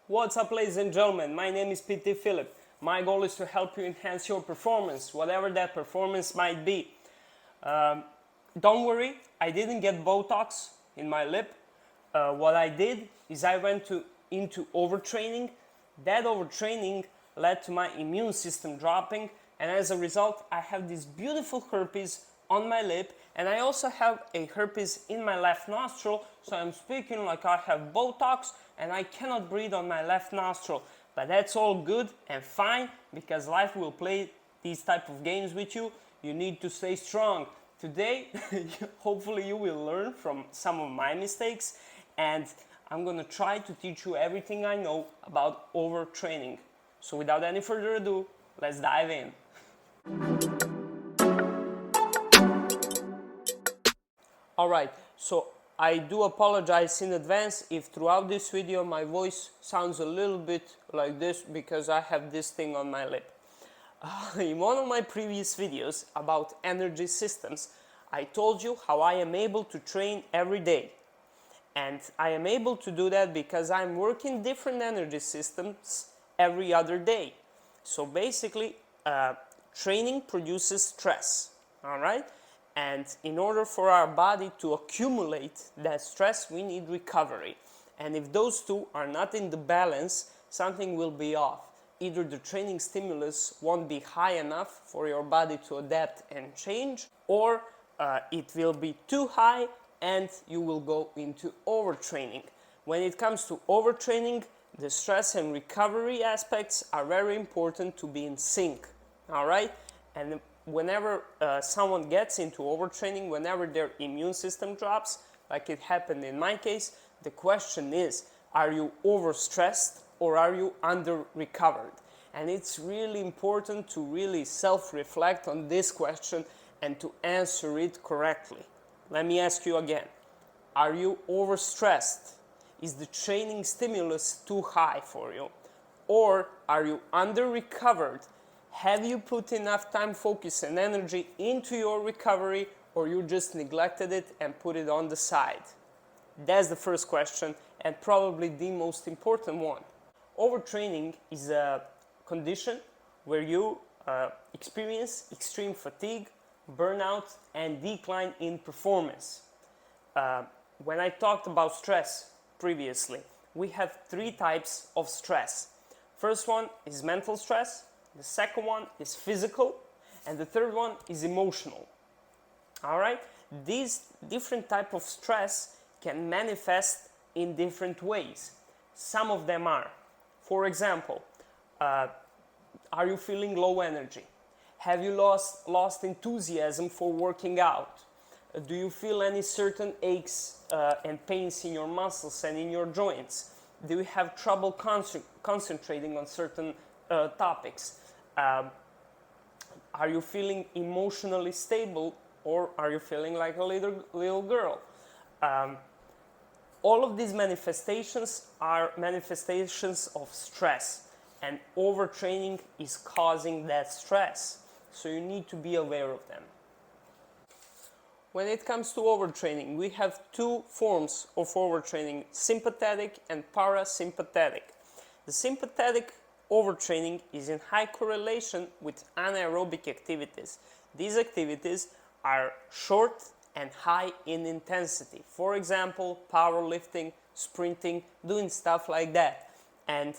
What's up, ladies and gentlemen? My name is PT Philip. My goal is to help you enhance your performance, whatever that performance might be. Don't worry, I didn't get Botox in my lip. What I did is I went into overtraining. That overtraining led to my immune system dropping, and as a result I have this beautiful herpes on my lip, and I also have a herpes in my left nostril, so I'm speaking like I have Botox and I cannot breathe on my left nostril. But that's all good and fine, because life will play these type of games with you. You need to stay strong. Today, hopefully you will learn from some of my mistakes, and I'm gonna try to teach you everything I know about overtraining. So without any further ado, let's dive in. Alright, so I do apologize in advance if throughout this video my voice sounds a little bit like this, because I have this thing on my lip. In one of my previous videos about energy systems, I told you how I am able to train every day. And I am able to do that because I'm working different energy systems every other day. So basically, training produces stress, all right? And in order for our body to accumulate that stress, we need recovery. And if those two are not in the balance, something will be off. Either the training stimulus won't be high enough for your body to adapt and change, or it will be too high and you will go into overtraining. When it comes to overtraining, the stress and recovery aspects are very important to be in sync, all right? And whenever someone gets into overtraining, whenever their immune system drops, like it happened in my case, the question is, are you overstressed or are you under-recovered? And it's really important to really self-reflect on this question and to answer it correctly. Let me ask you again. Are you overstressed? Is the training stimulus too high for you? Or are you under-recovered? Have you put enough time, focus, and energy into your recovery, or you just neglected it and put it on the side? That's the first question, and probably the most important one. Overtraining is a condition where you experience extreme fatigue, burnout, and decline in performance. When I talked about stress previously, we have three types of stress. First one is mental stress, the second one is physical, and the third one is emotional. All right? These different types of stress can manifest in different ways. Some of them are, for example, are you feeling low energy? Have you lost enthusiasm for working out? Do you feel any certain aches and pains in your muscles and in your joints? Do you have trouble concentrating on certain topics? Are you feeling emotionally stable, or are you feeling like a little girl? All of these manifestations are manifestations of stress, and overtraining is causing that stress. So you need to be aware of them. When it comes to overtraining, we have two forms of overtraining: sympathetic and parasympathetic. The sympathetic overtraining is in high correlation with anaerobic activities. These activities are short and high in intensity. For example, powerlifting, sprinting, doing stuff like that. And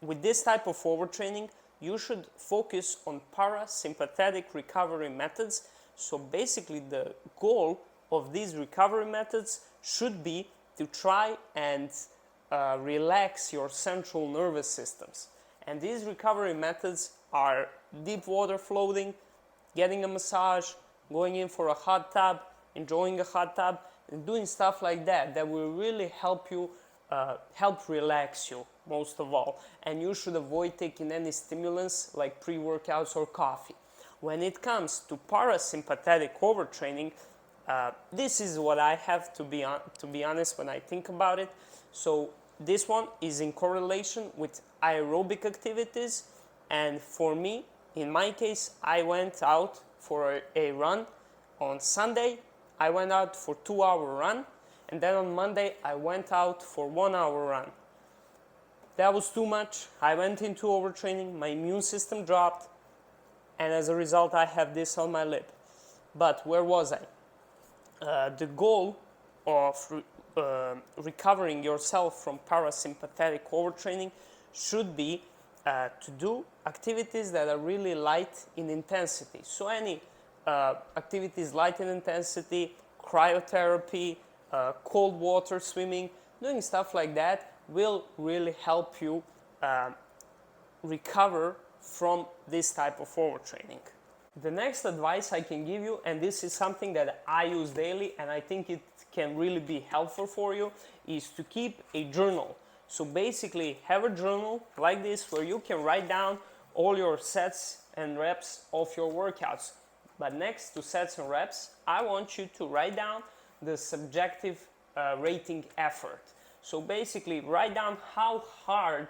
with this type of overtraining, you should focus on parasympathetic recovery methods. So basically the goal of these recovery methods should be to try and relax your central nervous systems. And these recovery methods are deep water floating, getting a massage, going in for a hot tub, enjoying a hot tub, and doing stuff like that that will really help you, help relax you most of all. And you should avoid taking any stimulants like pre-workouts or coffee. When it comes to parasympathetic overtraining, this is what I have to be honest when I think about it. So this one is in correlation with aerobic activities, and for me, in my case, I went out for a run on Sunday. I went out for 2-hour run, and then on Monday I went out for 1-hour run. that was too much. I went into overtraining, my immune system dropped, and as a result I have this on my lip. But where was I? The goal of recovering yourself from parasympathetic overtraining should be to do activities that are really light in intensity. So any activities light in intensity, cryotherapy, cold water swimming, doing stuff like that will really help you recover from this type of overtraining. The next advice I can give you, and this is something that I use daily and I think it can really be helpful for you, is to keep a journal. So basically have a journal like this where you can write down all your sets and reps of your workouts. But next to sets and reps, I want you to write down the subjective rating effort. So basically write down how hard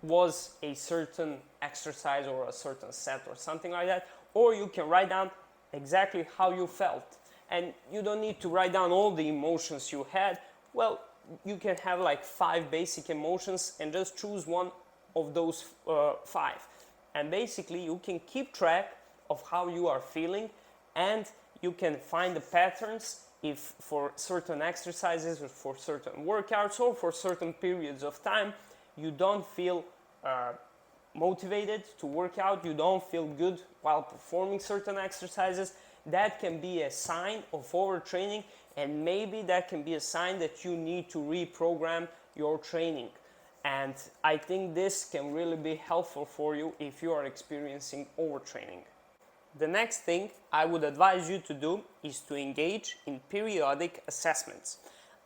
was a certain exercise or a certain set or something like that, or you can write down exactly how you felt. And you don't need to write down all the emotions you had. Well, you can have like 5 basic emotions and just choose one of those 5. And basically you can keep track of how you are feeling, and you can find the patterns if for certain exercises or for certain workouts or for certain periods of time you don't feel motivated to work out, you don't feel good while performing certain exercises. That can be a sign of overtraining, and maybe that can be a sign that you need to reprogram your training. And I think this can really be helpful for you if you are experiencing overtraining. The next thing I would advise you to do is to engage in periodic assessments.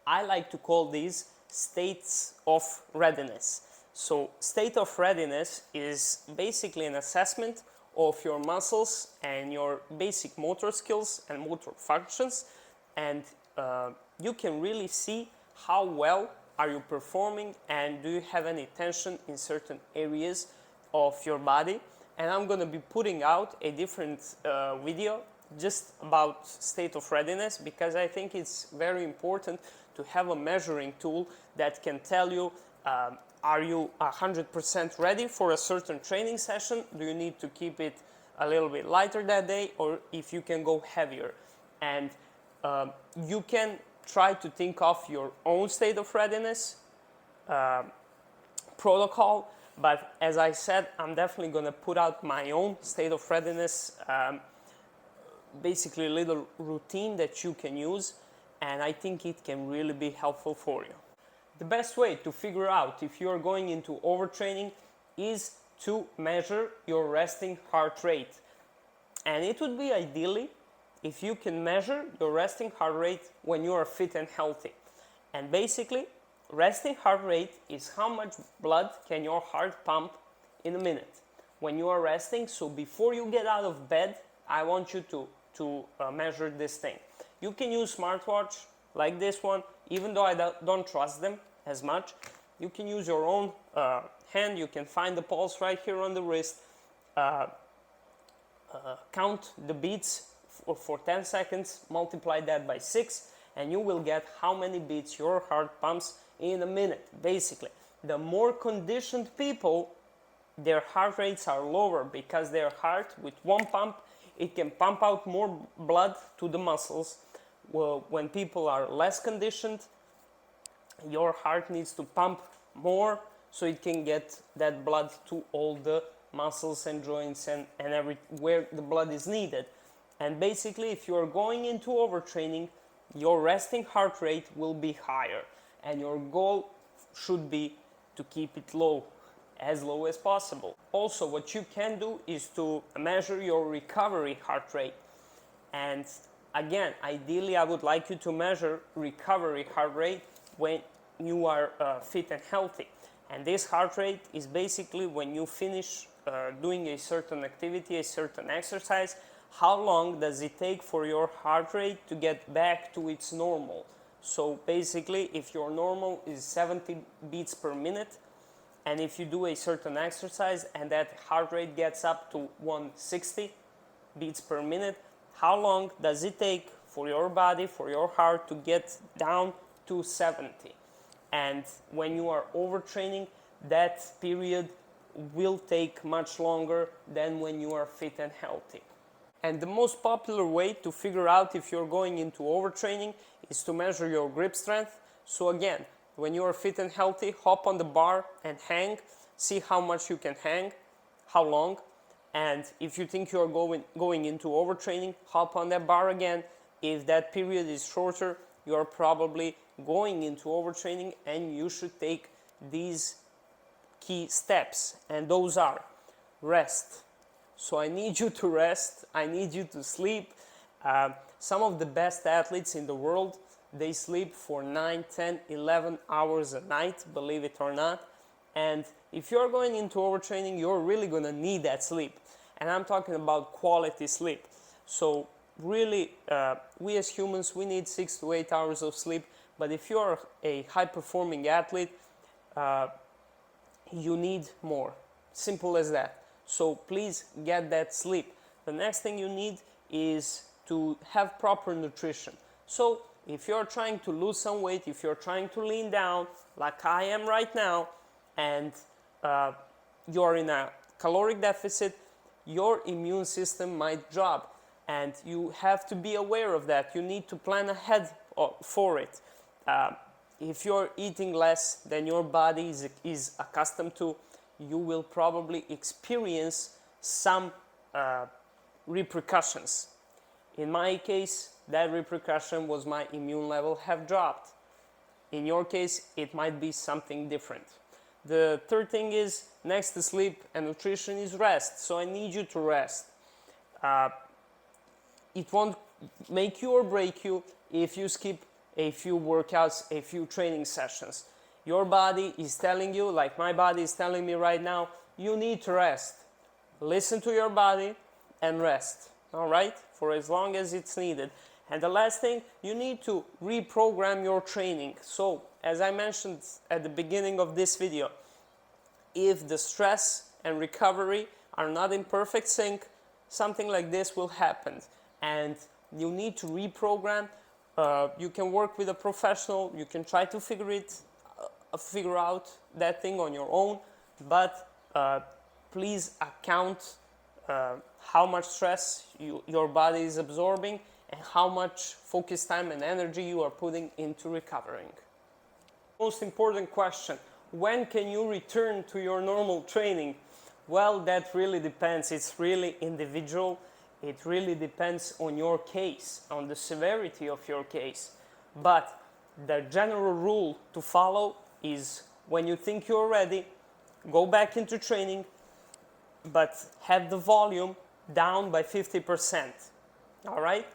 I like to call these states of readiness. So state of readiness is basically an assessment of your muscles and your basic motor skills and motor functions, and you can really see how well are you performing and do you have any tension in certain areas of your body. And I'm going to be putting out a different video just about state of readiness, because I think it's very important to have a measuring tool that can tell you are you 100% ready for a certain training session? Do you need to keep it a little bit lighter that day, or if you can go heavier? And you can try to think of your own state of readiness protocol, but as I said, I'm definitely going to put out my own state of readiness, basically a little routine that you can use, and I think it can really be helpful for you. The best way to figure out if you are going into overtraining is to measure your resting heart rate. And it would be ideally if you can measure your resting heart rate when you are fit and healthy. And basically, resting heart rate is how much blood can your heart pump in a minute when you are resting. So before you get out of bed, I want you to measure this thing. You can use smartwatch like this one, even though I don't trust them as much. You can use your own hand. You can find the pulse right here on the wrist. Count the beats for 10 seconds, multiply that by 6, and you will get how many beats your heart pumps in a minute. Basically, the more conditioned people, their heart rates are lower, because their heart, with one pump, it can pump out more blood to the muscles. Well, when people are less conditioned, your heart needs to pump more so it can get that blood to all the muscles and joints and everywhere the blood is needed. And basically, if you are going into overtraining, your resting heart rate will be higher, and your goal should be to keep it low as possible. Also, what you can do is to measure your recovery heart rate. And again, ideally I would like you to measure recovery heart rate when you are fit and healthy. And this heart rate is basically when you finish doing a certain activity, a certain exercise, how long does it take for your heart rate to get back to its normal. So basically, if your normal is 70 beats per minute, and if you do a certain exercise and that heart rate gets up to 160 beats per minute, how long does it take for your body, for your heart to get down to 70? And when you are overtraining, that period will take much longer than when you are fit and healthy. And the most popular way to figure out if you're going into overtraining is to measure your grip strength. So again, when you are fit and healthy, hop on the bar and hang, see how much you can hang, how long, and if you think you're going into overtraining, hop on that bar again. If that period is shorter, you're probably going into overtraining, and you should take these key steps, and those are rest. So I need you to rest, I need you to sleep. Some of the best athletes in the world, they sleep for 9, 10, 11 hours a night, believe it or not. And if you're going into overtraining, you're really gonna need that sleep. And I'm talking about quality sleep. So really, we as humans, we need 6 to 8 hours of sleep. But if you're a high-performing athlete, you need more. Simple as that. So please get that sleep. The next thing you need is to have proper nutrition. So if you're trying to lose some weight, if you're trying to lean down, like I am right now, and you're in a caloric deficit, your immune system might drop, and you have to be aware of that. You need to plan ahead for it. If you're eating less than your body is accustomed to, you will probably experience some repercussions. In my case, that repercussion was my immune level have dropped. In your case, it might be something different. The third thing is, next to sleep and nutrition, is rest. So I need you to rest. It won't make you or break you if you skip a few workouts, a few training sessions. Your body is telling you, like my body is telling me right now, you need to rest. Listen to your body and rest, all right? For as long as it's needed. And the last thing, you need to reprogram your training. So, as I mentioned at the beginning of this video, if the stress and recovery are not in perfect sync, something like this will happen. And you need to reprogram. You can work with a professional, you can try to figure out that thing on your own, but please account how much stress your body is absorbing and how much focus time and energy you are putting into recovering. Most important question, when can you return to your normal training? Well, that really depends. It's really individual. It really depends on your case, on the severity of your case. But the general rule to follow is, when you think you're ready, go back into training, but have the volume down by 50%. All right?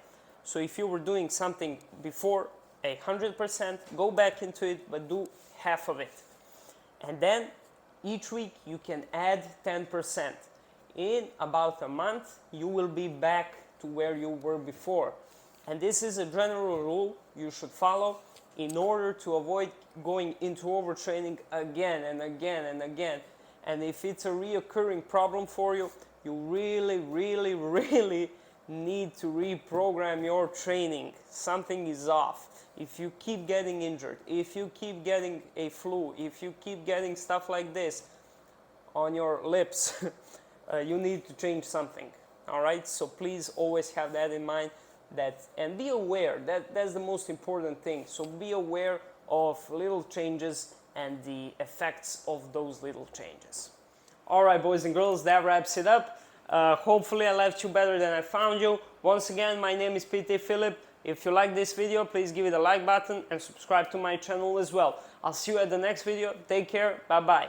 So if you were doing something before 100%, go back into it, but do half of it. And then each week you can add 10%. In about a month, you will be back to where you were before. And this is a general rule you should follow in order to avoid going into overtraining again and again and again. And if it's a reoccurring problem for you, you really, really, really need to reprogram your training. Something is off. If you keep getting injured, if you keep getting a flu, if you keep getting stuff like this on your lips, you need to change something. All right? So please always have that in mind, and be aware. That's the most important thing. So be aware of little changes and the effects of those little changes. All right, boys and girls, that wraps it up. Hopefully I left you better than I found you. Once again, my name is PT Philip. If you like this video, please give it a like button and subscribe to my channel as well. I'll see you at the next video. Take care. Bye-bye.